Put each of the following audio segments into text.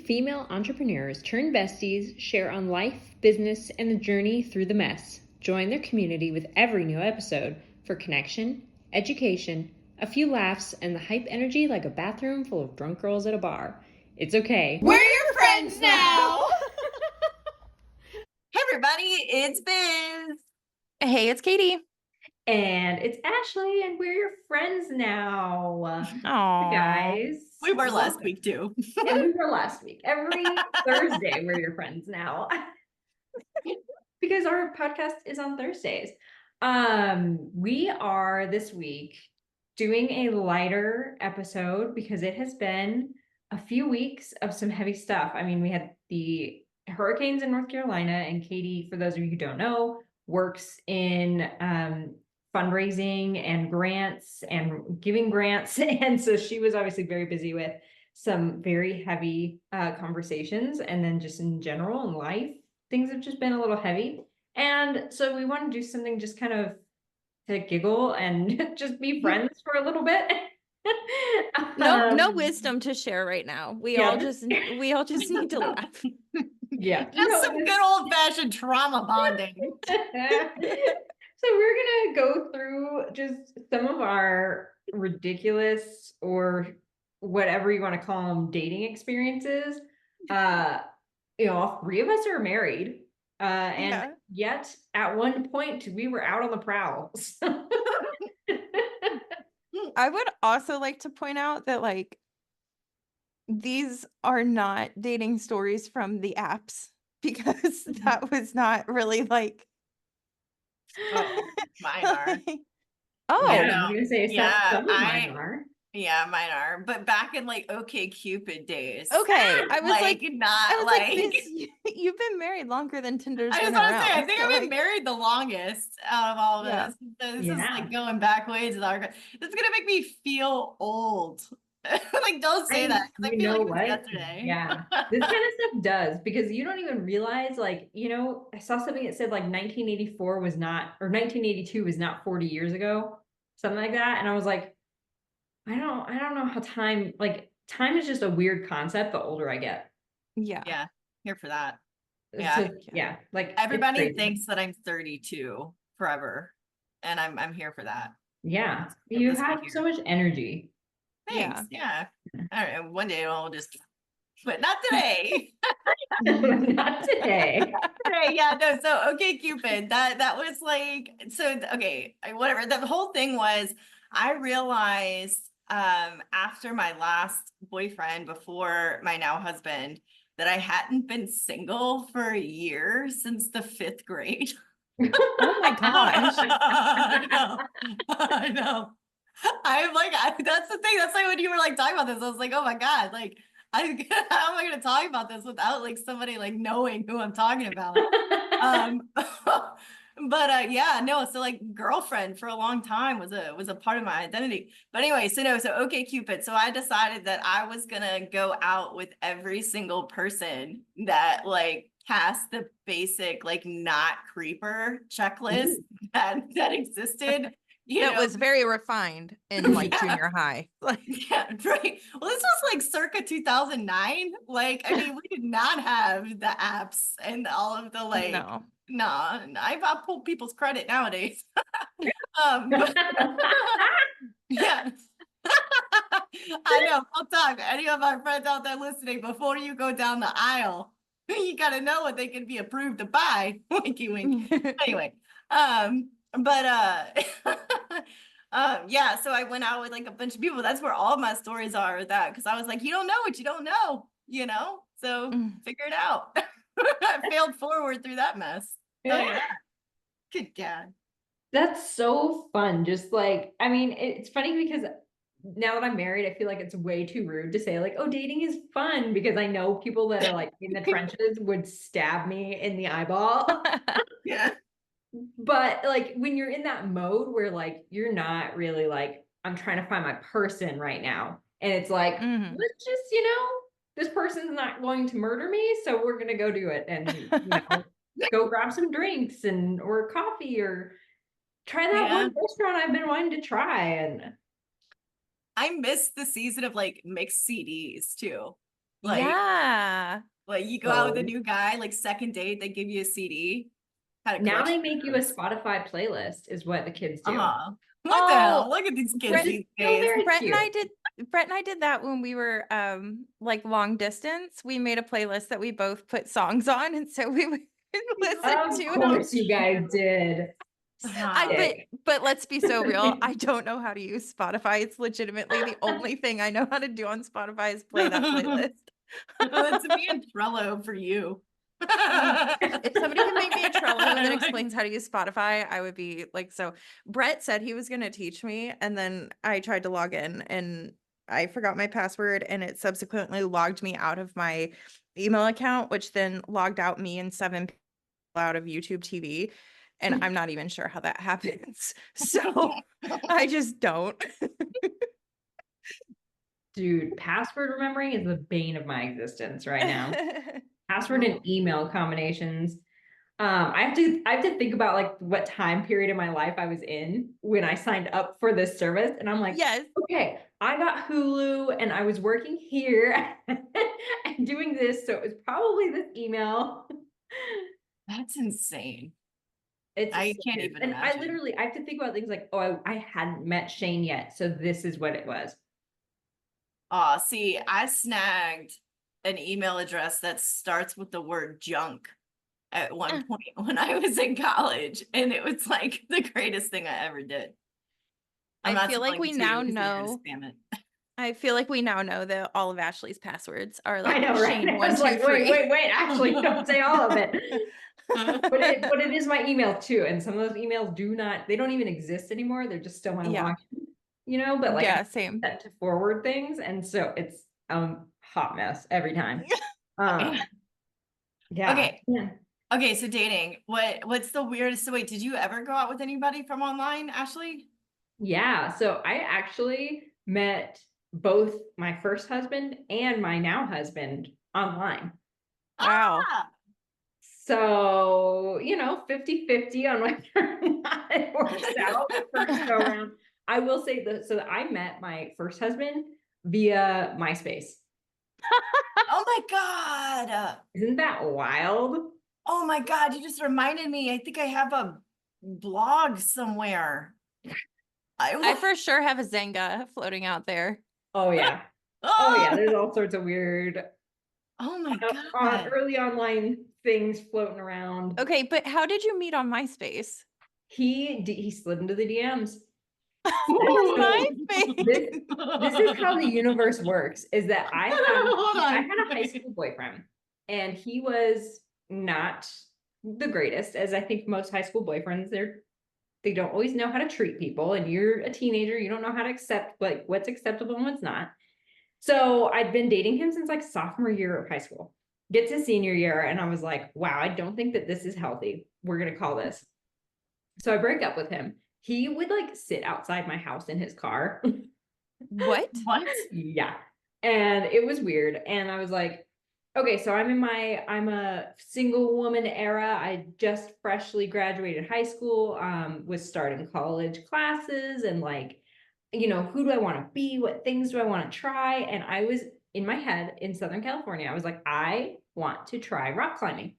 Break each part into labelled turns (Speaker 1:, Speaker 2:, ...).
Speaker 1: female entrepreneurs turned besties share on life, business, and the journey through the mess. Join their community with every new episode for connection, education, a few laughs, and the hype energy like a bathroom full of drunk girls at a bar. It's okay.
Speaker 2: We're your friends now! Hey everybody, it's Biz.
Speaker 3: Hey, it's Katie.
Speaker 1: And it's Ashleigh, and we're your friends now.
Speaker 3: Aww.
Speaker 1: Guys.
Speaker 2: We were last week too.
Speaker 1: And we were last week. Every Thursday, we're your friends now. Because our podcast is on Thursdays. We are this week doing a lighter episode because it has been a few weeks of some heavy stuff. I mean, we had the hurricanes in North Carolina, and Katie, for those of you who don't know, works in fundraising and grants and giving grants. And so she was obviously very busy with some very heavy conversations. And then just in general in life, things have just been a little heavy. And so we want to do something just kind of to giggle and just be friends for a little bit.
Speaker 3: No wisdom to share right now. We all just need to laugh.
Speaker 1: Yeah.
Speaker 2: Just some good old-fashioned trauma bonding.
Speaker 1: So we're gonna go through just some of our ridiculous, or whatever you want to call them, dating experiences. All three of us are married. And yet at one point we were out on the prowl.
Speaker 3: I would also like to point out that these are not dating stories from the apps, because that was not really
Speaker 2: mine are.
Speaker 3: Oh,
Speaker 1: yeah, I'm gonna say some of mine are.
Speaker 2: Yeah, mine are. But back in OkCupid days.
Speaker 3: Okay, I was
Speaker 2: not
Speaker 3: you've been married longer than Tinder's been
Speaker 2: I was
Speaker 3: around.
Speaker 2: gonna say, I think I've been married the longest out of all of this. This is going back ways. It's gonna make me feel old. Don't say that, because I feel like it was yesterday.
Speaker 1: Yeah, this kind of stuff does, because you don't even realize, I saw something that said 1984 was not, or 1982 was not 40 years ago, something like that. And I was like, I don't know how time is just a weird concept the older I get.
Speaker 2: Yeah, here for that.
Speaker 1: Yeah,
Speaker 2: everybody thinks that I'm 32 forever, and I'm here for that.
Speaker 1: Yeah, you have so much energy.
Speaker 2: Thanks. Yeah. I don't know, one day I'll just, but not today.
Speaker 1: Not today.
Speaker 2: Yeah, no. So OkCupid, that was whatever. The whole thing was, I realized after my last boyfriend, before my now husband, that I hadn't been single for a year since the 5th grade.
Speaker 3: Oh my gosh.
Speaker 2: I know. That's the thing. That's when you were talking about this, I was like, oh my God, how am I going to talk about this without somebody knowing who I'm talking about? So girlfriend for a long time was a part of my identity. But anyway, so OkCupid. So I decided that I was gonna go out with every single person that passed the basic not creeper checklist that existed.
Speaker 3: It was very refined in junior high.
Speaker 2: Yeah, right. Well, this was circa 2009. We did not have the apps and all of the No, I pull people's credit nowadays. Yeah. I know. I'll talk. Any of our friends out there listening, before you go down the aisle, you got to know what they can be approved to buy. Winky wink. Anyway, so I went out with a bunch of people. That's where all of my stories are with that, because I was you don't know what you don't know, so figure it out. I failed forward through that mess. Yeah. Good God.
Speaker 1: That's so fun. Just it's funny because now that I'm married, I feel like it's way too rude to say dating is fun, because I know people that are in the trenches would stab me in the eyeball.
Speaker 2: Yeah.
Speaker 1: But when you're in that mode where you're not really I'm trying to find my person right now, and it's let's just this person's not going to murder me, so we're gonna go do it, and go grab some drinks or coffee, or try that one restaurant I've been wanting to try. And
Speaker 2: I missed the season of mixed CDs too. Like,
Speaker 3: yeah.
Speaker 2: like you go out with a new guy, like second date, they give you a CD.
Speaker 1: Now they make you a Spotify playlist is what the kids do.
Speaker 2: What the hell? Look at these kids these days.
Speaker 3: Brett and I did that when we were like long distance. We made a playlist that we both put songs on, and so we would listen to.
Speaker 1: Of course, you guys did.
Speaker 3: But let's be so real. I don't know how to use Spotify. It's legitimately the only thing I know how to do on Spotify is play that playlist.
Speaker 2: It's me and Trello for you.
Speaker 3: If somebody can make me a Trello that explains how to use Spotify, I would be like, so Brett said he was going to teach me, and then I tried to log in and I forgot my password, and it subsequently logged me out of my email account, which then logged out me and 7 people out of YouTube TV. And I'm not even sure how that happens. So I just don't.
Speaker 1: Dude, password remembering is the bane of my existence right now. Password and email combinations. I have to think about like what time period in my life I was in when I signed up for this service. And I'm like,
Speaker 3: yes,
Speaker 1: okay, I got Hulu and I was working here and doing this. So it was probably this email.
Speaker 2: That's insane.
Speaker 1: I
Speaker 2: can't even
Speaker 1: and
Speaker 2: imagine.
Speaker 1: I have to think about things like, oh, I hadn't met Shane yet. So this is what it was.
Speaker 2: See, I snagged an email address that starts with the word junk at one point when I was in college, and it was like the greatest thing I ever did.
Speaker 3: I feel like we now know. I feel like we now know that all of Ashleigh's passwords are like, I know, right? Shane 1, 2, 3.
Speaker 1: Wait, Ashley, don't say all of it. but it is my email too, and some of those emails they don't even exist anymore. They're just still my login, you know. But like,
Speaker 3: yeah, same.
Speaker 1: Set to forward things, and so it's hot mess every time. Yeah.
Speaker 2: Okay. So dating. What's the weirdest? So wait, did you ever go out with anybody from online, Ashleigh?
Speaker 1: Yeah. So I actually met both my first husband and my now husband online.
Speaker 3: Wow.
Speaker 1: So, 50-50 on whether or not it works out the first go around. I will say so I met my first husband via MySpace.
Speaker 2: Oh my God.
Speaker 1: Isn't that wild?
Speaker 2: Oh my God, you just reminded me. I think I have a blog somewhere.
Speaker 3: I for sure have a Zynga floating out there.
Speaker 1: Oh yeah. Oh yeah, there's all sorts of weird early online things floating around.
Speaker 3: Okay, but how did you meet on MySpace?
Speaker 1: He slid into the DMs.
Speaker 3: MySpace.
Speaker 1: This is how the universe works, is that I had a high school boyfriend, and he was not the greatest, as I think most high school boyfriends, they don't always know how to treat people, and you're a teenager, you don't know how to accept like what's acceptable and what's not. So I'd been dating him since like sophomore year of high school. Get to senior year, and I was like, wow, I don't think that this is healthy. We're gonna call this. So I break up with him. He would like sit outside my house in his car.
Speaker 3: What?
Speaker 1: Yeah. And it was weird. And I was like, okay, so I'm a single woman era. I just freshly graduated high school, was starting college classes, and like, who do I want to be? What things do I want to try? And I was in my head in Southern California. I was like, I want to try rock climbing.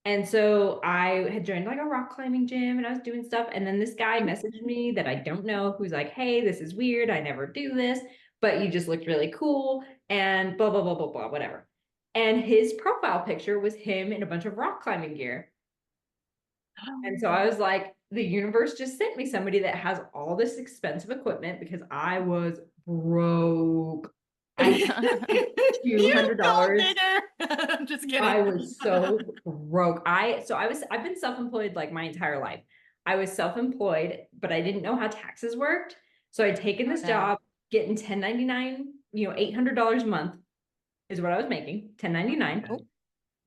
Speaker 1: And so I had joined like a rock climbing gym, and I was doing stuff. And then this guy messaged me that I don't know, who's like, hey, this is weird. I never do this, but you just looked really cool and blah, blah, blah, blah, blah, whatever. And his profile picture was him in a bunch of rock climbing gear. And so I was like, the universe just sent me somebody that has all this expensive equipment, because I was broke. $200.
Speaker 2: I'm just kidding.
Speaker 1: I was so broke. I've been self-employed like my entire life. I was self-employed, but I didn't know how taxes worked. So I'd taken this job, getting 1099, $800 a month is what I was making, 1099. Oh.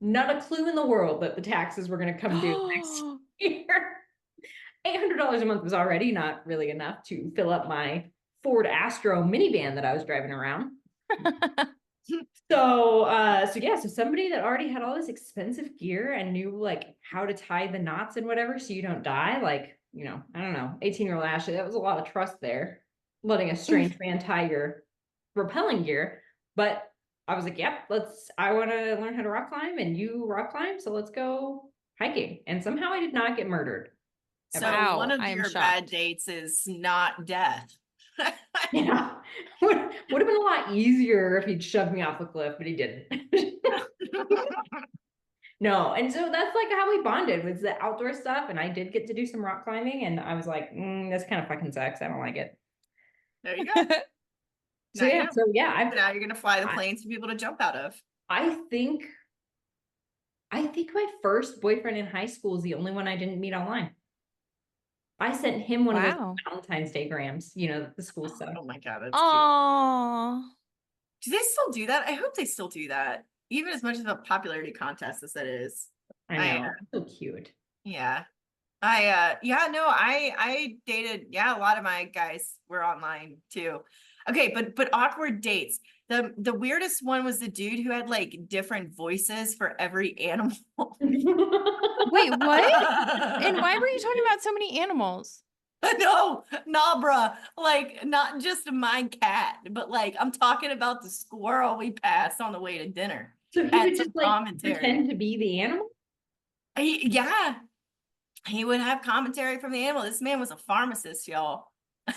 Speaker 1: Not a clue in the world that the taxes were going to come due next year. $800 a month was already not really enough to fill up my Ford Astro minivan that I was driving around. So somebody that already had all this expensive gear and knew like how to tie the knots and whatever so you don't die, like, I don't know, 18-year-old Ashleigh, that was a lot of trust there, letting a strange man tie your rappelling gear. But I was like, yep, I want to learn how to rock climb and you rock climb. So let's go hiking. And somehow I did not get murdered. Ever.
Speaker 2: So one
Speaker 3: Wow,
Speaker 2: of
Speaker 3: I am
Speaker 2: your bad
Speaker 3: shocked.
Speaker 2: dates is not death.
Speaker 1: Yeah. Would have been a lot easier if he'd shoved me off the cliff, but he didn't. No. And so that's like how we bonded was the outdoor stuff. And I did get to do some rock climbing and I was like, this kind of fucking sucks. I don't like it.
Speaker 2: There you go.
Speaker 1: So
Speaker 2: Now you
Speaker 1: yeah,
Speaker 2: know.
Speaker 1: so yeah,
Speaker 2: Now you're gonna fly the
Speaker 1: I-
Speaker 2: planes for people to jump out of.
Speaker 1: I think my first boyfriend in high school is the only one I didn't meet online. I sent him one of those
Speaker 3: Wow.
Speaker 1: Valentine's Day grams, the school stuff.
Speaker 2: Oh my God, that's cute.
Speaker 3: Oh,
Speaker 2: Do they still do that? I hope they still do that. Even as much of a popularity contest as that is.
Speaker 1: I know, so cute.
Speaker 2: Yeah. I dated, a lot of my guys were online too. Okay, but awkward dates. The weirdest one was the dude who had like different voices for every animal.
Speaker 3: wait, what? And why were you talking about so many animals?
Speaker 2: No, nah, bruh. Like, not just my cat, but like, I'm talking about the squirrel we passed on the way to dinner.
Speaker 1: So he
Speaker 2: Had
Speaker 1: would
Speaker 2: some
Speaker 1: just like
Speaker 2: commentary.
Speaker 1: pretend to be the animal?
Speaker 2: He would have commentary from the animal. This man was a pharmacist, y'all.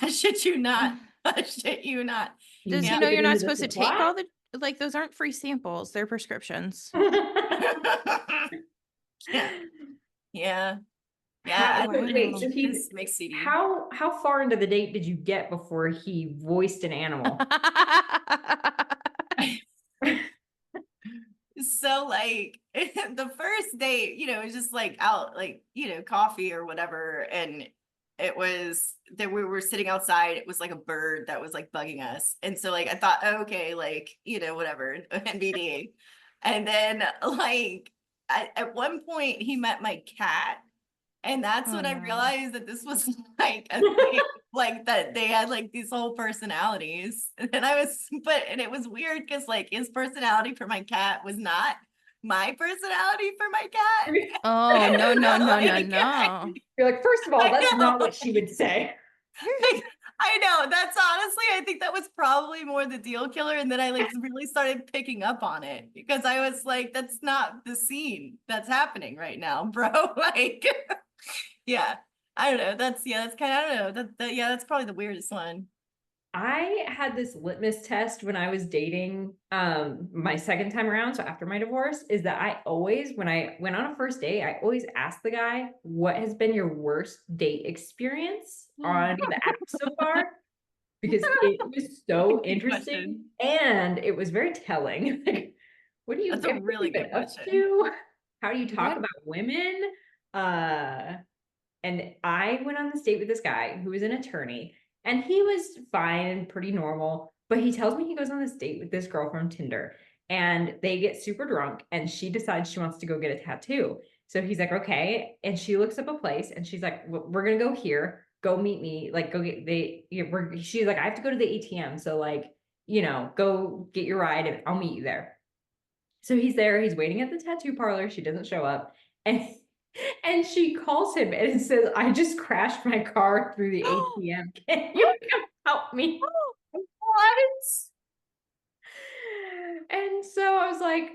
Speaker 2: I shit you not. I shit you not.
Speaker 3: Does
Speaker 1: Yeah.
Speaker 3: he know
Speaker 1: Fit
Speaker 3: you're
Speaker 1: into
Speaker 3: not
Speaker 1: the
Speaker 3: supposed to take all the like those aren't free samples, they're prescriptions.
Speaker 2: Yeah. Yeah.
Speaker 1: Wait, so
Speaker 2: This makes CD.
Speaker 1: how far into the date did you get before he voiced an animal?
Speaker 2: So like the first date, it was just like out, like, coffee or whatever. And it was that we were sitting outside. It was like a bird that was like bugging us. And so like I thought, oh, okay, like, whatever, NBD. And then like at one point he met my cat. And that's
Speaker 3: Oh,
Speaker 2: when I
Speaker 3: no.
Speaker 2: realized that this was like a thing, like that they had like these whole personalities. And it was weird because like his personality for my cat was not my personality for my cat.
Speaker 3: Oh, no, no, no, no,
Speaker 2: Like,
Speaker 3: no.
Speaker 1: You're like, first of all,
Speaker 2: I
Speaker 1: that's
Speaker 2: know.
Speaker 1: not what she would say.
Speaker 2: I know, that's honestly, I think that was probably more the deal killer. And then I like really started picking up on it because I was like, that's not the scene that's happening right now, bro. Like, yeah, I don't know. That's kind of, I don't know. That's probably the weirdest one.
Speaker 1: I had this litmus test when I was dating my second time around, so after my divorce, is that I always, when I went on a first date, I always asked the guy, what has been your worst date experience on the app so far? Because it was so interesting and it was very telling. Like, what do you
Speaker 2: That's a really good
Speaker 1: up
Speaker 2: question.
Speaker 1: to? How do you talk
Speaker 3: What?
Speaker 1: about women? And I went on this date with this guy who was an attorney, and he was fine and pretty normal. But he tells me he goes on this date with this girl from Tinder, and they get super drunk, and she decides she wants to go get a tattoo. So he's like, okay. And she looks up a place, and she's like, we're gonna go here. Go meet me. Like, go get she's like, I have to go to the ATM. So like, go get your ride, and I'll meet you there. So he's there. He's waiting at the tattoo parlor. She doesn't show up, and she calls him and says, I just crashed my car through the ATM. Can you come help me?
Speaker 2: What?
Speaker 1: And so I was like,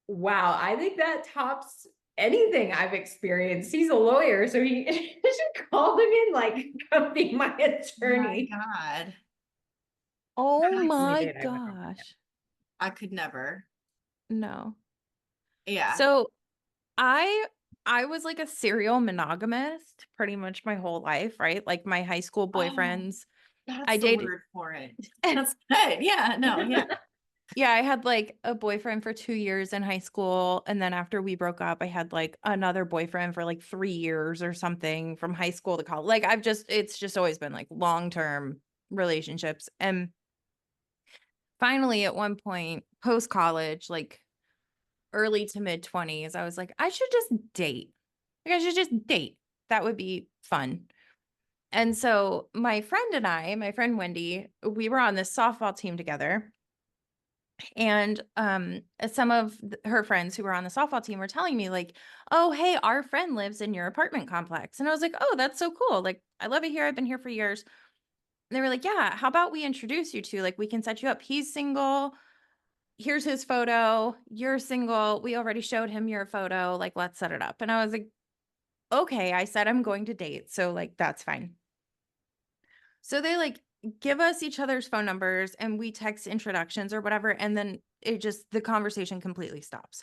Speaker 1: wow, I think that tops anything I've experienced. He's a lawyer, so he should call him in, like, come be my attorney.
Speaker 2: Oh my God.
Speaker 3: Oh
Speaker 1: That's the only
Speaker 3: my
Speaker 1: date I went on with him.
Speaker 3: gosh.
Speaker 2: I could never.
Speaker 3: No.
Speaker 2: Yeah.
Speaker 3: So I was like a serial monogamist pretty much my whole life, right? Like my high school boyfriends.
Speaker 2: That's
Speaker 3: I
Speaker 2: the
Speaker 3: dated
Speaker 2: word for it. That's good. Yeah, no, yeah.
Speaker 3: Yeah, I had like a boyfriend for 2 years in high school. And then after we broke up, I had like another boyfriend for like 3 years or something from high school to college. Like it's just always been like long-term relationships. And finally at one point post college, like early to mid 20s, I was like, I should just date. Like I should just date. That would be fun. And so my friend Wendy, we were on this softball team together. And some of her friends who were on the softball team were telling me like, oh, hey, our friend lives in your apartment complex. And I was like, oh, that's so cool. Like, I love it here. I've been here for years. And they were like, yeah, how about we introduce you to, like, we can set you up. He's single. here's his photo. You're single. We already showed him your photo. Like, let's set it up. And I was like, okay, I said I'm going to date. So like, that's fine. So they like give us each other's phone numbers and we text introductions or whatever. And then the conversation completely stops.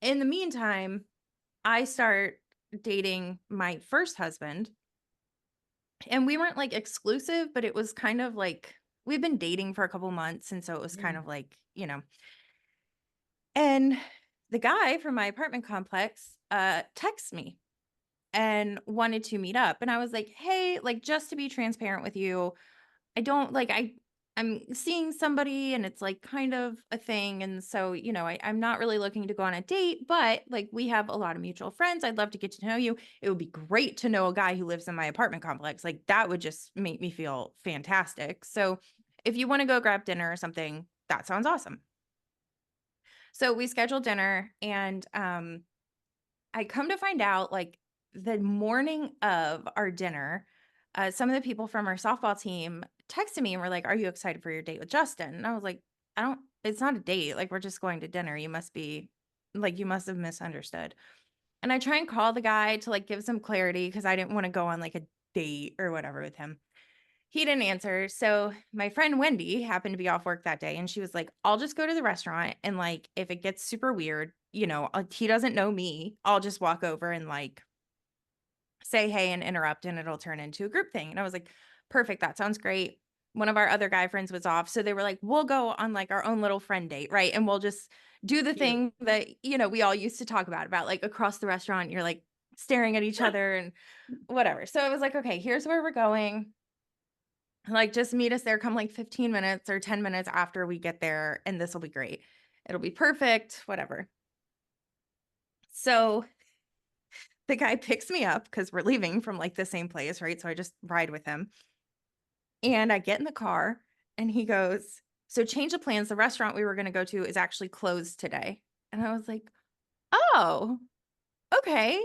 Speaker 3: In the meantime, I start dating my first husband. And we weren't like exclusive, but it was kind of like we've been dating for a couple months. And so it was kind of like, and the guy from my apartment complex texted me and wanted to meet up. And I was like, hey, like just to be transparent with you, I don't like I'm seeing somebody and it's like kind of a thing. And so, I'm not really looking to go on a date, but like we have a lot of mutual friends. I'd love to get to know you. It would be great to know a guy who lives in my apartment complex. Like that would just make me feel fantastic. So if you want to go grab dinner or something, that sounds awesome. So we scheduled dinner and I come to find out like the morning of our dinner, some of the people from our softball team texted me and were like, are you excited for your date with Justin? And I was like, it's not a date. Like, we're just going to dinner. You must have misunderstood. And I try and call the guy to like give some clarity because I didn't want to go on like a date or whatever with him. He didn't answer. So my friend Wendy happened to be off work that day and she was like, I'll just go to the restaurant and like, if it gets super weird, he doesn't know me, I'll just walk over and like say hey and interrupt and it'll turn into a group thing. And I was like, perfect. That sounds great. One of our other guy friends was off. So they were like, we'll go on like our own little friend date. Right. And we'll just do the thing that, we all used to talk about like across the restaurant, you're like staring at each other and whatever. So I was like, okay, here's where we're going. Like, just meet us there, come like 15 minutes or 10 minutes after we get there, and this will be great. It'll be perfect, whatever. So the guy picks me up because we're leaving from like the same place, right? So I just ride with him. And I get in the car and he goes, so change of plans. The restaurant we were going to go to is actually closed today. And I was like, oh, okay.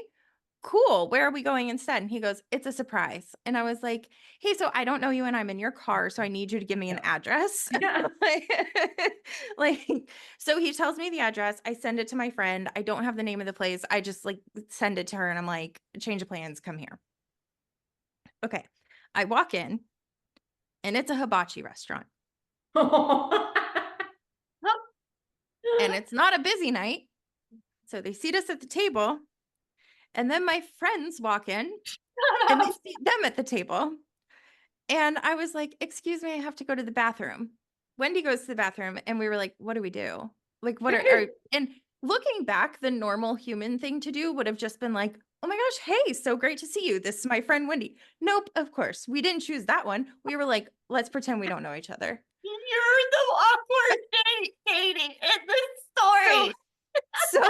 Speaker 3: Cool. Where are we going instead? And he goes, it's a surprise. And I was like, hey, so I don't know you and I'm in your car. So I need you to give me an address.
Speaker 1: Yeah.
Speaker 3: like, so he tells me the address. I send it to my friend. I don't have the name of the place. I just like send it to her and I'm like, change of plans, come here. Okay. I walk in and it's a hibachi restaurant and it's not a busy night. So they seat us at the table. And then my friends walk in and they seat them at the table. And I was like, excuse me, I have to go to the bathroom. Wendy goes to the bathroom and we were like, what do we do? Like, and looking back, the normal human thing to do would have just been like, oh my gosh, hey, so great to see you. This is my friend Wendy. Nope, of course. We didn't choose that one. We were like, let's pretend we don't know each other.
Speaker 2: You're the awkward date, Katie, in this story.
Speaker 3: So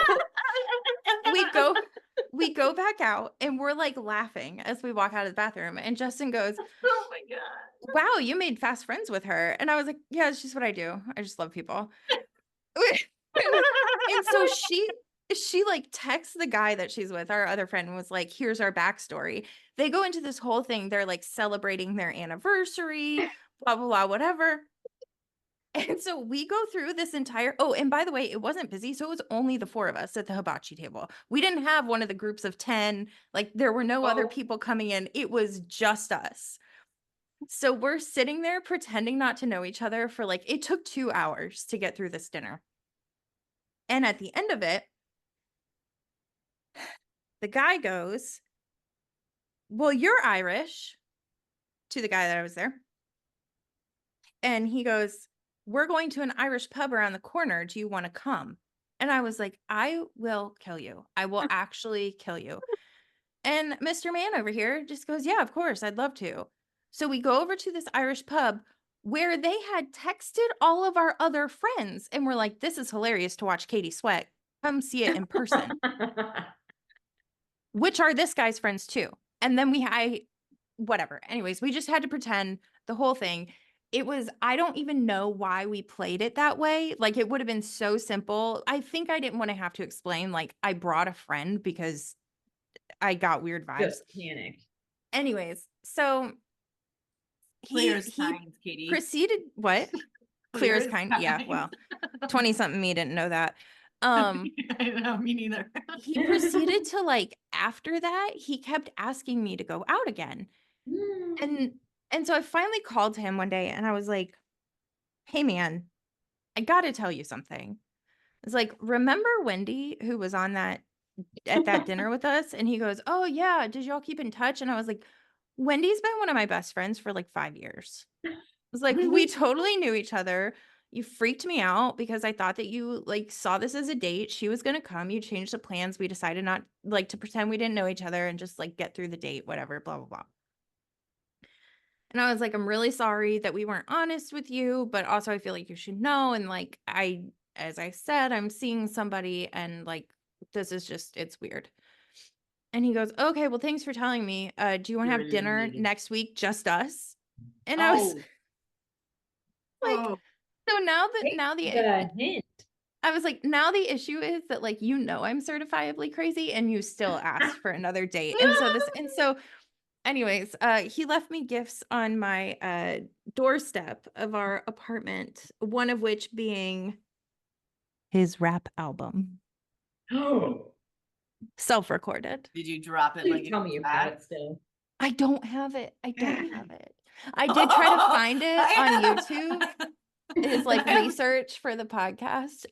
Speaker 3: we go back out and we're like laughing as we walk out of the bathroom. And Justin goes,
Speaker 2: Oh my God.
Speaker 3: wow, you made fast friends with her. And I was like, yeah, it's just what I do. I just love people. And so she like texts the guy that she's with, our other friend, and was like, here's our backstory. They go into this whole thing. They're like celebrating their anniversary, blah, blah, blah, whatever. And so we go through this and by the way, it wasn't busy. So it was only the four of us at the hibachi table. We didn't have one of the groups of 10. Like there were no other people coming in. It was just us. So we're sitting there pretending not to know each other for like, it took 2 hours to get through this dinner. And at the end of it, the guy goes, well, you're Irish, to the guy that I was there. And he goes, we're going to an Irish pub around the corner. Do you want to come? And I was like, I will kill you. I will actually kill you. And Mr. Man over here just goes, yeah, of course, I'd love to. So we go over to this Irish pub where they had texted all of our other friends and we're like, this is hilarious to watch Katie sweat. Come see it in person. Which are this guy's friends too. And then whatever. Anyways, we just had to pretend the whole thing. I don't even know why we played it that way. Like it would have been so simple. I think I didn't want to have to explain, like I brought a friend because I got weird vibes.
Speaker 1: Just panic.
Speaker 3: Anyways, so he
Speaker 2: Katie.
Speaker 3: proceeded, what? Clear as kind. Yeah,
Speaker 2: time.
Speaker 3: well, 20 something me didn't know that.
Speaker 2: I know, me neither.
Speaker 3: He proceeded to like after that, he kept asking me to go out again. And so I finally called him one day and I was like, "Hey man, I got to tell you something." It's like, "Remember Wendy who was on that at that dinner with us?" And he goes, "Oh yeah, did y'all keep in touch?" And I was like, "Wendy's been one of my best friends for like 5 years." I was like, "We totally knew each other. You freaked me out because I thought that you like saw this as a date. She was going to come. You changed the plans. We decided not like to pretend we didn't know each other and just like get through the date, whatever, blah, blah, blah." And I was like, "I'm really sorry that we weren't honest with you, but also I feel like you should know. And like, as I said, I'm seeing somebody and like, this is just, it's weird." And he goes, "Okay, well, thanks for telling me. Do you want to have dinner next week? Just us?" And I was
Speaker 2: Oh,
Speaker 3: like,
Speaker 2: oh,
Speaker 3: so
Speaker 1: Take
Speaker 3: now the
Speaker 1: the hint.
Speaker 3: I was like, now the issue is that like I'm certifiably crazy and you still asked for another date. And so anyways, he left me gifts on my doorstep of our apartment, one of which being his rap album,
Speaker 1: Oh,
Speaker 3: self-recorded.
Speaker 2: did you drop it like
Speaker 1: please
Speaker 2: in
Speaker 1: tell
Speaker 2: the
Speaker 1: me you've got
Speaker 2: chat?
Speaker 1: it still.
Speaker 3: I don't have it. I don't have it. I did try to find it on YouTube. His like research for the podcast.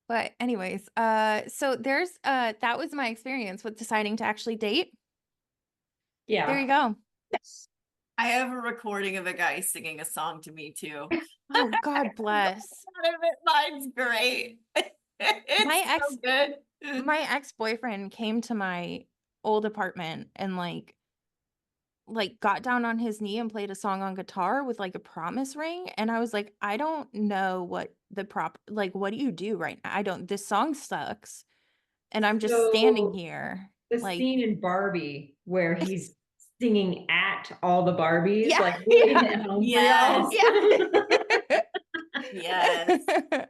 Speaker 3: But anyways, so there's that was my experience with deciding to actually date. There you
Speaker 1: Yeah.
Speaker 3: go.
Speaker 2: I have a recording of a guy singing a song to me too.
Speaker 3: Oh, God bless.
Speaker 2: Mine's great. It's so good.
Speaker 3: My ex-boyfriend came to my old apartment and like got down on his knee and played a song on guitar with like a promise ring. And I was like, "I don't know what what do you do right now? This song sucks. And I'm just standing
Speaker 1: So
Speaker 3: here."
Speaker 1: the
Speaker 3: Like,
Speaker 1: scene in Barbie where he's singing at all the Barbies,
Speaker 3: yeah,
Speaker 1: like waiting
Speaker 3: yeah,
Speaker 1: at home for
Speaker 2: Yes.
Speaker 1: y'all.
Speaker 3: yeah.
Speaker 2: Yes.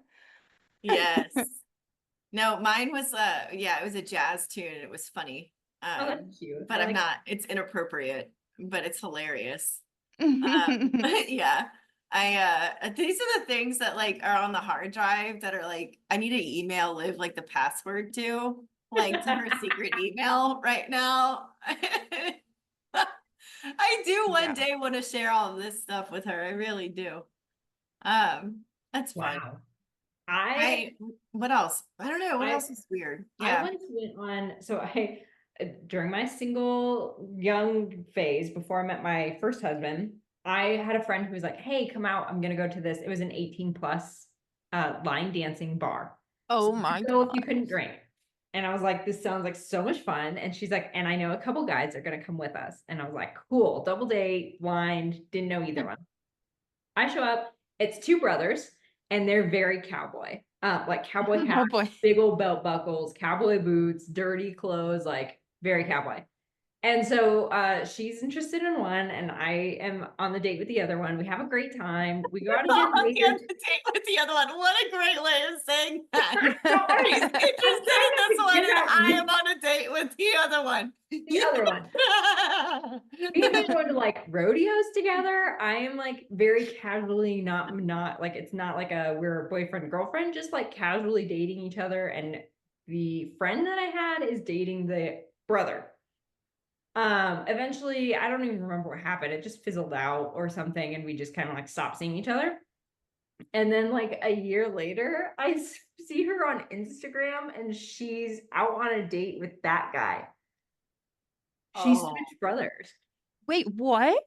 Speaker 2: Yes. No, mine was yeah, it was a jazz tune. It was funny.
Speaker 1: Oh, that's cute.
Speaker 2: But
Speaker 1: I
Speaker 2: I'm
Speaker 1: like
Speaker 2: not, it's inappropriate, but it's hilarious. Yeah. These are the things that like are on the hard drive that are like, I need to email Liv like the password to her secret email right now. I do one
Speaker 3: Yeah.
Speaker 2: day want to share all of this stuff with her. I really do. That's fun.
Speaker 1: wow. I
Speaker 2: What else? I don't know. What
Speaker 1: I
Speaker 2: else is weird?
Speaker 1: I
Speaker 2: Yeah.
Speaker 1: once went on, so I during my single young phase before I met my first husband, I had a friend who was like, "Hey, come out. I'm gonna go to this." It was an 18 plus line dancing bar. So
Speaker 3: Oh
Speaker 1: you
Speaker 3: my
Speaker 1: could go if you
Speaker 3: God.
Speaker 1: couldn't drink. And I was like, "This sounds like so much fun." And she's like, "And I know a couple guys are gonna come with us." And I was like, "Cool, double date, blind, didn't know either one." I show up, it's two brothers, and they're very cowboy. Like cowboy hats,
Speaker 3: Oh boy.
Speaker 1: big old belt buckles, cowboy boots, dirty clothes, like very cowboy. And so she's interested in one, and I am on the date with the other one. We have a great time. We go out again
Speaker 2: On
Speaker 1: later.
Speaker 2: the date with the other one. What a great way of saying that.
Speaker 1: Don't worry,
Speaker 2: She's
Speaker 1: I'm
Speaker 2: interested
Speaker 1: trying
Speaker 2: in
Speaker 1: not
Speaker 2: this
Speaker 1: to
Speaker 2: one,
Speaker 1: give
Speaker 2: and
Speaker 1: out
Speaker 2: I am on a date with the other one.
Speaker 1: the other one. We have been going to like rodeos together. I am like very casually, not like it's not like we're boyfriend girlfriend, just like casually dating each other. And the friend that I had is dating the brother. Eventually, I don't even remember what happened. It just fizzled out or something, and we just kind of like stopped seeing each other. And then like a year later, I see her on Instagram, and she's out on a date with that guy. She
Speaker 2: Oh,
Speaker 1: switched brothers.
Speaker 3: Wait, what?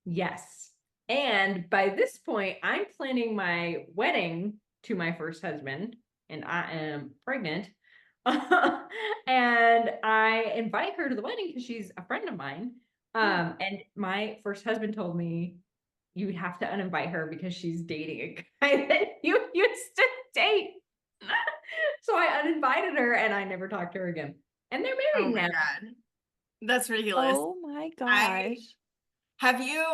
Speaker 1: Yes. And by this point, I'm planning my wedding to my first husband, and I am pregnant. And I invite her to the wedding because she's a friend of mine. And my first husband told me you would have to uninvite her because she's dating a guy that you used to date. So I uninvited her and I never talked to her again. And they're
Speaker 2: oh
Speaker 1: married
Speaker 2: my
Speaker 1: now.
Speaker 2: God. That's ridiculous.
Speaker 3: Oh my
Speaker 2: I
Speaker 3: gosh.
Speaker 2: have you,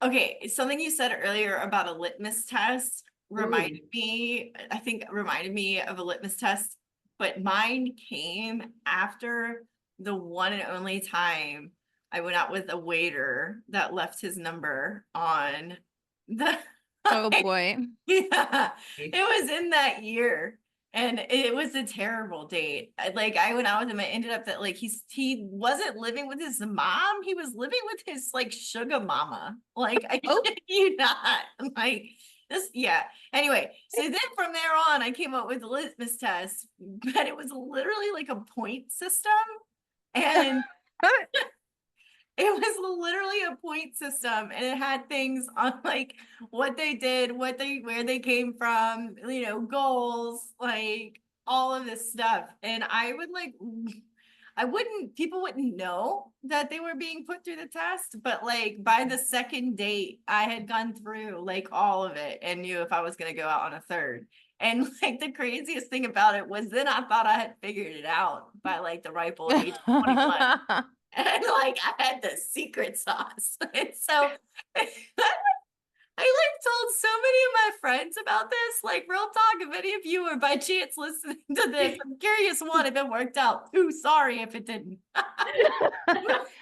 Speaker 2: okay, something you said earlier about a litmus test reminded me of a litmus test, but mine came after the one and only time I went out with a waiter that left his number on
Speaker 3: Oh boy.
Speaker 2: Yeah, it was in that year. And it was a terrible date. When I was him, I ended up that like he wasn't living with his mom. He was living with his like sugar mama. Like I
Speaker 3: Oh.
Speaker 2: kid you not. Like this, yeah. Anyway, so then from there on, I came up with the litmus test, but it was literally like a point system. And it was literally a point system, and it had things on like what they did, where they came from, goals, like all of this stuff. And I would people wouldn't know that they were being put through the test, but like by the second date, I had gone through like all of it and knew if I was going to go out on a third. And like the craziest thing about it was then I thought I had figured it out by like the ripe old age of 21. And like I had the secret sauce. And so I like told so many of my friends about this. Like, real talk, if any of you are by chance listening to this, I'm curious one if it worked out. Ooh, sorry if it didn't.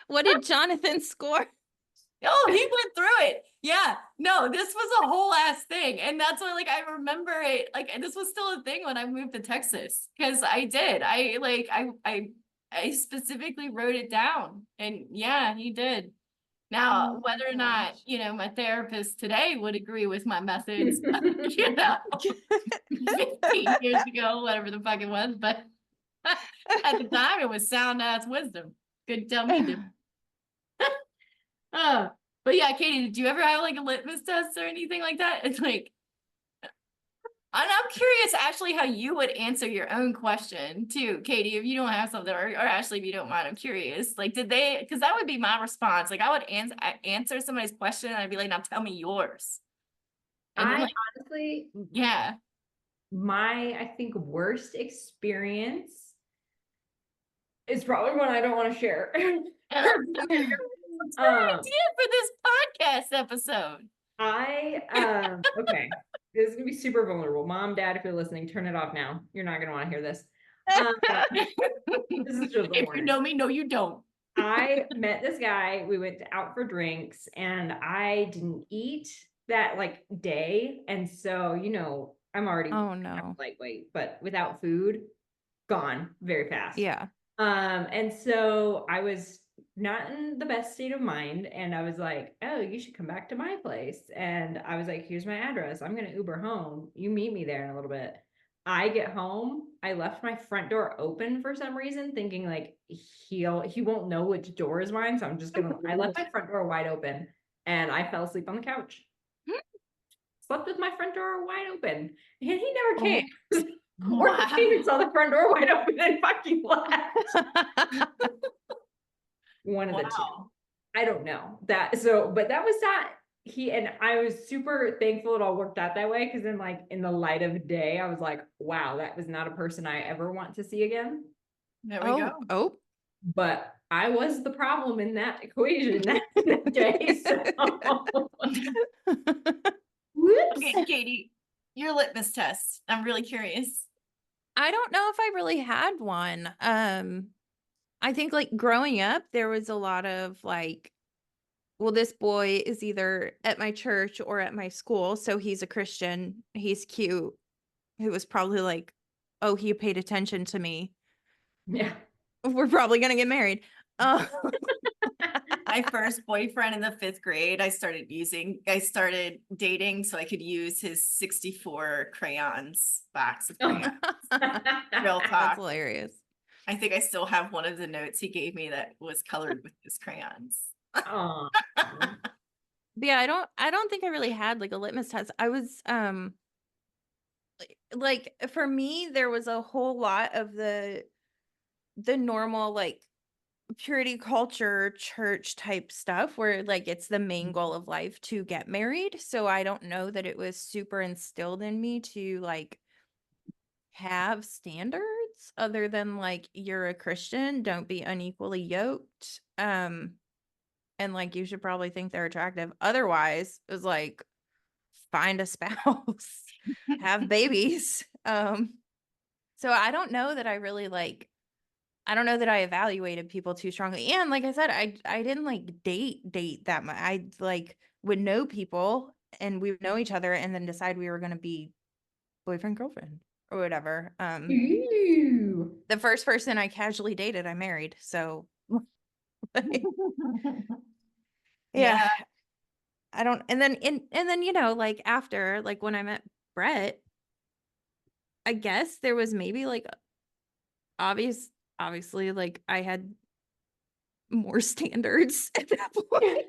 Speaker 3: What did Jonathan score?
Speaker 2: Oh, he went through it. Yeah. No, this was a whole ass thing. And that's why like I remember it. Like, and this was still a thing when I moved to Texas. Cause I did. I specifically wrote it down. And yeah, he did. Now,
Speaker 1: Oh
Speaker 2: whether or
Speaker 1: my
Speaker 2: not, my therapist today would agree with my methods, 15 years ago, whatever the fuck it was, but at the time it was sound ass wisdom. Couldn't tell me different. But yeah, Katie, did you ever have like a litmus test or anything like that? It's like, and I'm curious, Ashley, how you would answer your own question too, Katie, if you don't have something, or Ashley, if you don't mind, I'm curious. Like, because that would be my response. Like, I would answer somebody's question and I'd be like, now tell me yours. And then,
Speaker 1: I
Speaker 2: like,
Speaker 1: honestly,
Speaker 2: yeah.
Speaker 1: I think worst experience is probably one I don't want to share.
Speaker 2: That's my idea for this podcast episode.
Speaker 1: Okay. This is gonna be super vulnerable. Mom, Dad, if you're listening, turn it off now. You're not gonna want to hear this. This is just a
Speaker 2: If you
Speaker 1: warning.
Speaker 2: know me, no, you don't.
Speaker 1: I met this guy. We went out for drinks, and I didn't eat that like day, and so I'm already
Speaker 3: Oh no.
Speaker 1: lightweight, but without food, gone very fast.
Speaker 3: Yeah.
Speaker 1: And so I was not in the best state of mind, and I was like, oh, you should come back to my place. And I was like, here's my address. I'm gonna Uber home. You meet me there in a little bit. I get home. I left my front door open for some reason, thinking like he won't know which door is mine. So I left my front door wide open, and I fell asleep on the couch. Slept with my front door wide open. And he never came. Or he came and saw the front door wide open and fucking left. One of the two. I don't know that. So, but that was that. And I was super thankful it all worked out that way, because then like in the light of day, I was like, wow, that was not a person I ever want to see again.
Speaker 2: There we go.
Speaker 3: Oh.
Speaker 1: But I was the problem in that equation that day. So.
Speaker 2: Okay, Katie, your litmus test. I'm really curious.
Speaker 3: I don't know if I really had one. I think like growing up, there was a lot of like, well, this boy is either at my church or at my school. So he's a Christian. He's cute. It was probably like, oh, he paid attention to me.
Speaker 1: Yeah.
Speaker 3: We're probably going to get married.
Speaker 2: My first boyfriend in the 5th grade, I started dating so I could use his 64 crayons, box of crayons. Real talk.
Speaker 3: That's hilarious.
Speaker 2: I think I still have one of the notes he gave me that was colored with his crayons.
Speaker 1: Oh.
Speaker 3: But yeah, I don't think I really had like a litmus test. I was like for me, there was a whole lot of the normal like purity culture church type stuff where like it's the main goal of life to get married. So I don't know that it was super instilled in me to like have standards other than like you're a Christian, don't be unequally yoked. And like you should probably think they're attractive. Otherwise, it was like find a spouse, have babies. So I don't know that I really like I don't know that I evaluated people too strongly. And like I said, I didn't like date that much. I like would know people and we would know each other and then decide we were going to be boyfriend, girlfriend or whatever.
Speaker 1: Ooh.
Speaker 3: The first person I casually dated, I married. So yeah. I don't, and then, you know, like after, like when I met Brett, I guess there was maybe like obviously like I had more standards at that point.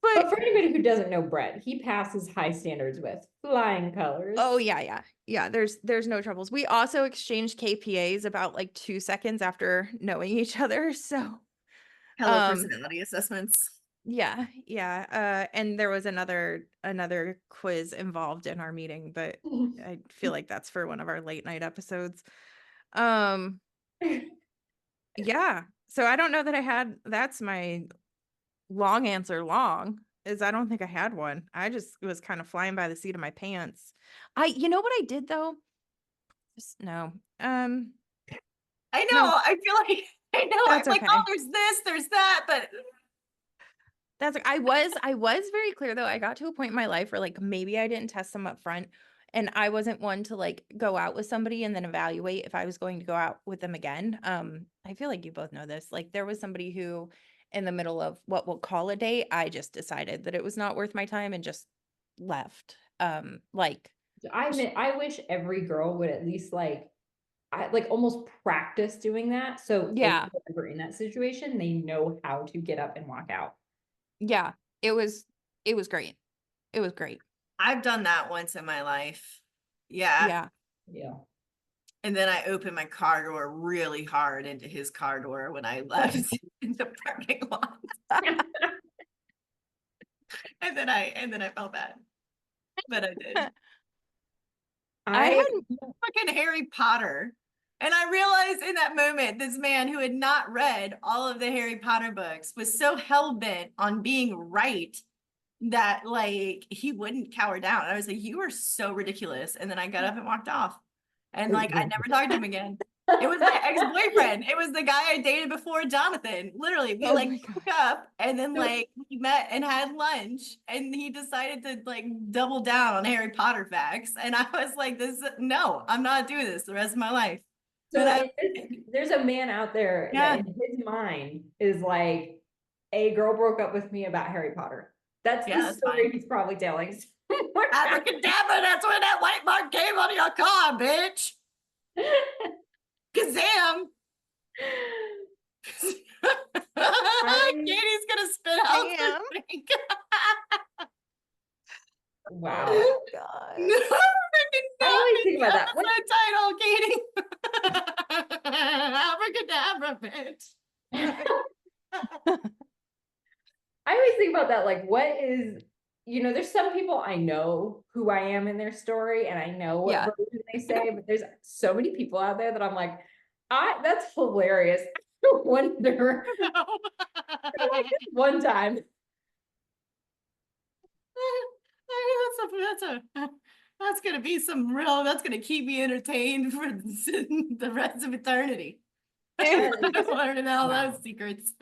Speaker 1: But for anybody who doesn't know Brett, he passes high standards with flying colors.
Speaker 3: Oh yeah. There's no troubles. We also exchanged KPAs about like 2 seconds after knowing each other. So
Speaker 2: Hello, personality assessments.
Speaker 3: yeah. And there was another quiz involved in our meeting, but I feel like that's for one of our late night episodes. Yeah. So I don't know that that's my long answer is I don't think I had one. I just was kind of flying by the seat of my pants. You know what I did though? No.
Speaker 2: I know.
Speaker 3: No.
Speaker 2: I feel like I know.
Speaker 3: That's
Speaker 2: I'm like,
Speaker 3: okay.
Speaker 2: oh, there's this, there's that, but
Speaker 3: I was very clear though. I got to a point in my life where like maybe I didn't test them up front, and I wasn't one to like go out with somebody and then evaluate if I was going to go out with them again. I feel like you both know this. Like there was somebody who in the middle of what we'll call a date, I just decided that it was not worth my time and just left. Like
Speaker 1: I wish every girl would at least like almost practice doing that. So
Speaker 3: yeah.
Speaker 1: if they're ever in that situation, they know how to get up and walk out.
Speaker 3: Yeah. It was great. It was great.
Speaker 2: I've done that once in my life. Yeah.
Speaker 3: Yeah.
Speaker 1: Yeah.
Speaker 2: And then I opened my car door really hard into his car door when I left in the parking lot. and then I felt bad. But I did.
Speaker 3: I had
Speaker 2: Fucking Harry Potter. And I realized in that moment, this man who had not read all of the Harry Potter books was so hell-bent on being right that like he wouldn't cower down. And I was like, you are so ridiculous. And then I got up and walked off. And like I never talked to him again. It was my ex-boyfriend. It was the guy I dated before Jonathan. Literally, we like broke up and then like we met and had lunch and he decided to like double down on Harry Potter facts. And I was like, no, I'm not doing this the rest of my life.
Speaker 1: So there's a man out there that in his mind is like, a girl broke up with me about Harry Potter. That's the story he's probably telling.
Speaker 2: Abracadabra, that's when that white mark came on your car, bitch. Kazam. Katie's gonna spit out the drink.
Speaker 1: Wow.
Speaker 3: Oh God.
Speaker 1: I always think about that.
Speaker 2: What's the title, Katie? Abracadabra, bitch.
Speaker 1: I always think about that. Like, what is, there's some people I know who I am in their story and I know what version they say, but there's so many people out there that I'm like, that's hilarious. I wonder. Like one time.
Speaker 2: That's gonna be that's gonna keep me entertained for the rest of eternity. Learning all those secrets.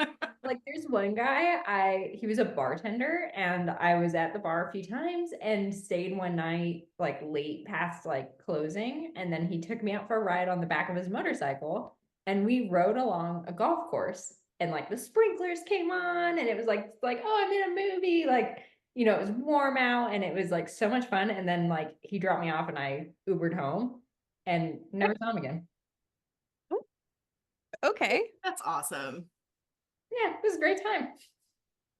Speaker 1: Like there's one guy, he was a bartender and I was at the bar a few times and stayed one night like late past like closing, and then he took me out for a ride on the back of his motorcycle and we rode along a golf course and like the sprinklers came on and it was like oh, I'm in a movie, like it was warm out and it was like so much fun, and then like he dropped me off and I Ubered home and never saw him again.
Speaker 3: Okay.
Speaker 2: That's awesome.
Speaker 1: Yeah, it was a great time.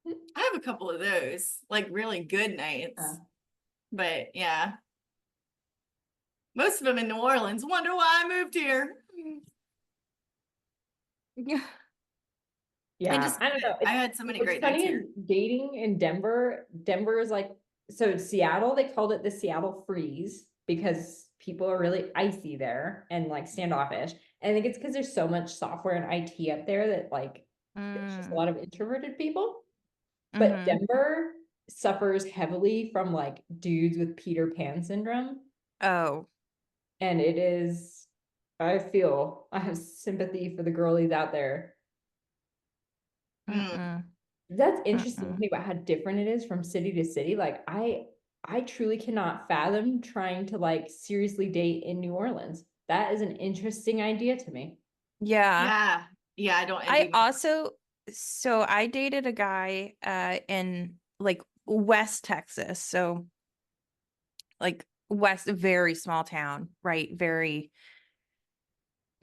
Speaker 2: I have a couple of those, like really good nights. But yeah. Most of them in New Orleans. Wonder why I moved here.
Speaker 3: Yeah.
Speaker 1: Yeah, I don't know.
Speaker 2: I had so many great nights here.
Speaker 1: Dating in Denver is like, so Seattle, they called it the Seattle freeze because people are really icy there and like standoffish. And I think it's because there's so much software and IT up there that like there's just a lot of introverted people. But Denver suffers heavily from like dudes with Peter Pan syndrome.
Speaker 3: Oh.
Speaker 1: And I have sympathy for the girlies out there. That's interesting to
Speaker 3: Mm-mm.
Speaker 1: think about how different it is from city to city. Like I truly cannot fathom trying to like seriously date in New Orleans. That is an interesting idea to me.
Speaker 3: Yeah.
Speaker 2: Yeah. Yeah, I don't
Speaker 3: I
Speaker 2: envy
Speaker 3: also, so I dated a guy in like West Texas. So like West, very small town, right? Very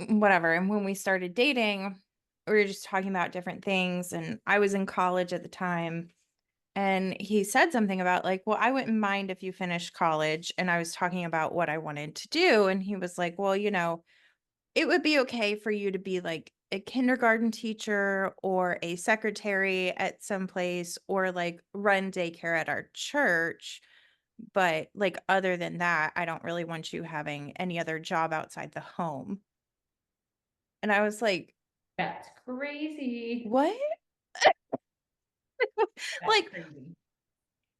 Speaker 3: whatever. And when we started dating, we were just talking about different things. And I was in college at the time. And he said something about like, well, I wouldn't mind if you finished college. And I was talking about what I wanted to do. And he was like, well, it would be okay for you to be like a kindergarten teacher or a secretary at some place or like run daycare at our church. But like, other than that, I don't really want you having any other job outside the home. And I was like,
Speaker 1: That's crazy.
Speaker 3: what?
Speaker 1: That's
Speaker 3: Like,
Speaker 1: crazy.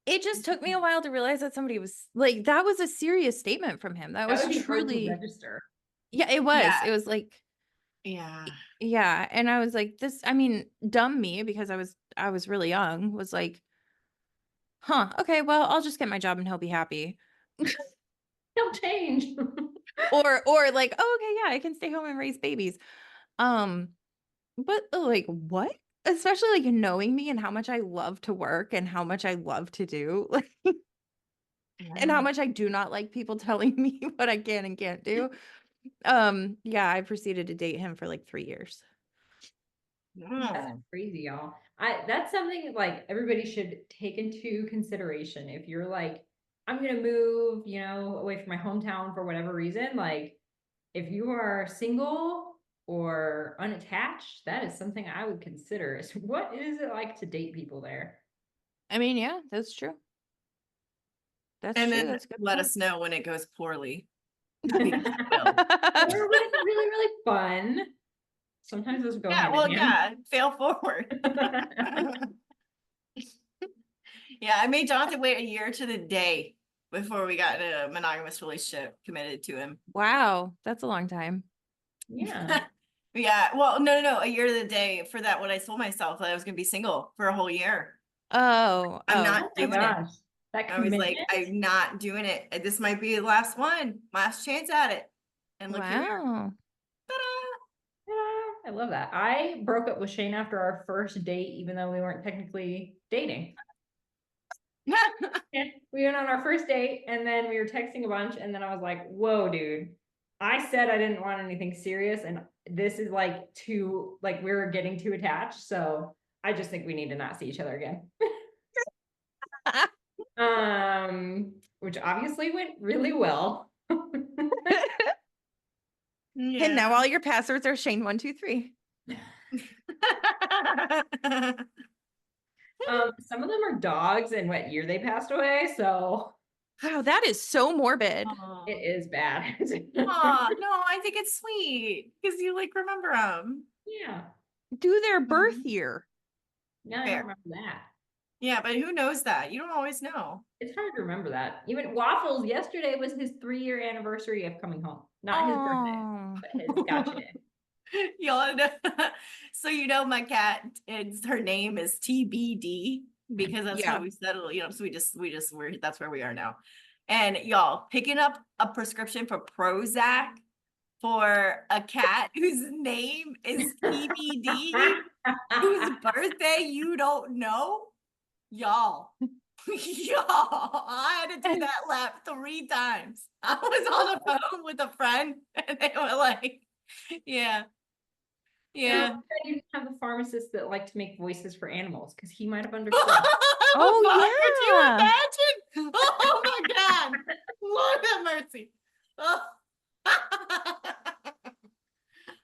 Speaker 3: it just took me a while to realize that somebody was like, that was a serious statement from him. That
Speaker 1: That
Speaker 3: was
Speaker 1: would be hard to
Speaker 3: truly,
Speaker 1: register.
Speaker 3: yeah, it was.
Speaker 2: Yeah.
Speaker 3: It was like,
Speaker 2: Yeah.
Speaker 3: yeah. And I was like, I mean, dumb me because I was really young, was like, huh, okay, well, I'll just get my job and he'll be happy.
Speaker 1: He'll change.
Speaker 3: Or like, oh, okay, yeah, I can stay home and raise babies. Um, but like, what? Especially like knowing me and how much I love to work and how much I love to do, like, and how much I do not like people telling me what I can and can't do. Yeah, I proceeded to date him for like 3 years.
Speaker 1: That's crazy, y'all. That's something like everybody should take into consideration. If you're like, I'm gonna move, away from my hometown for whatever reason, like if you are single or unattached, that is something I would consider. Is what is it like to date people there?
Speaker 3: I mean, yeah, that's true. That's
Speaker 2: And
Speaker 3: true.
Speaker 2: then
Speaker 3: That's a good
Speaker 2: let
Speaker 3: point.
Speaker 2: us know when it goes poorly.
Speaker 1: Or when it's really, really fun. Sometimes those go
Speaker 2: Yeah,
Speaker 1: hand
Speaker 2: well,
Speaker 1: in hand.
Speaker 2: yeah, fail forward. Yeah, I made Jonathan wait a year to the day before we got in a monogamous relationship, committed to him.
Speaker 3: Wow, that's a long time.
Speaker 1: Yeah.
Speaker 2: Yeah, well, no, a year to the day for that, when I told myself that I was gonna be single for a whole year.
Speaker 3: Oh,
Speaker 2: I'm
Speaker 3: oh,
Speaker 2: not
Speaker 1: Oh my
Speaker 2: doing it.
Speaker 1: gosh. That
Speaker 2: I was like,
Speaker 1: commitment.
Speaker 2: I'm not doing it. This might be the last one, last chance at it. And look, here we are.
Speaker 3: wow.
Speaker 1: I love that. I broke up with Shane after our first date, even though we weren't technically dating. Yeah, we went on our first date and then we were texting a bunch, and then I was like, whoa, dude. I said I didn't want anything serious, and this is like too like we were getting too attached. So I just think we need to not see each other again. Which obviously went really well.
Speaker 3: And now
Speaker 2: Yeah.
Speaker 3: all your passwords are Shane123.
Speaker 1: Some of them are dogs and what year they passed away, so
Speaker 3: Wow, that is so morbid.
Speaker 1: it is bad.
Speaker 2: Oh, no, I think it's sweet because you like remember them.
Speaker 1: Yeah.
Speaker 3: Do their birth
Speaker 2: Mhm.
Speaker 3: year.
Speaker 1: No, I don't
Speaker 2: Fair.
Speaker 1: remember that.
Speaker 2: Yeah, but who knows that? You don't always know.
Speaker 1: It's hard to remember that. Even Waffles, yesterday was his 3-year anniversary of coming home. Not his birthday,
Speaker 3: Oh,
Speaker 1: but his gotcha day.
Speaker 2: Y'all know. So my cat, her name is TBD because that's
Speaker 3: yeah.
Speaker 2: what we settled, so that's where we are now. And y'all picking up a prescription for Prozac for a cat whose name is TBD, whose birthday you don't know. Y'all, I had to do that lap 3 times. I was on the phone with a friend and they were like, yeah. Yeah.
Speaker 1: You have a pharmacist that like to make voices for animals because he might have understood.
Speaker 3: Oh,
Speaker 2: Fuck,
Speaker 3: yeah.
Speaker 2: could you imagine? Oh my God. Lord have mercy. Oh,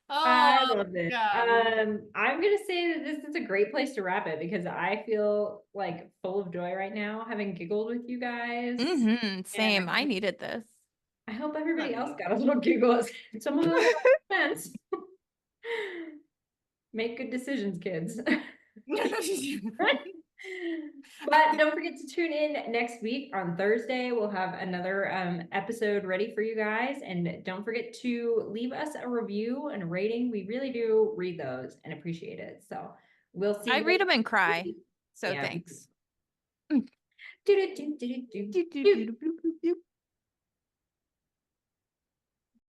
Speaker 1: I
Speaker 2: oh
Speaker 1: love it.
Speaker 2: God.
Speaker 1: I'm gonna say that this is a great place to wrap it because I feel like full of joy right now, having giggled with you guys.
Speaker 3: Mm-hmm.
Speaker 1: And
Speaker 3: Same. I needed this.
Speaker 1: I hope everybody
Speaker 2: Love
Speaker 1: else
Speaker 2: you.
Speaker 1: got a little giggle. Some of them sense. Make good decisions, kids. But don't forget to tune in next week on Thursday. We'll have another episode ready for you guys. And don't forget to leave us a review and a rating. We really do read those and appreciate it. So we'll see
Speaker 3: I
Speaker 1: you
Speaker 3: read them
Speaker 1: guys
Speaker 3: and
Speaker 1: next
Speaker 3: cry.
Speaker 1: week.
Speaker 3: So
Speaker 1: Yeah.
Speaker 3: thanks.
Speaker 1: Do-do-do-do-do-do.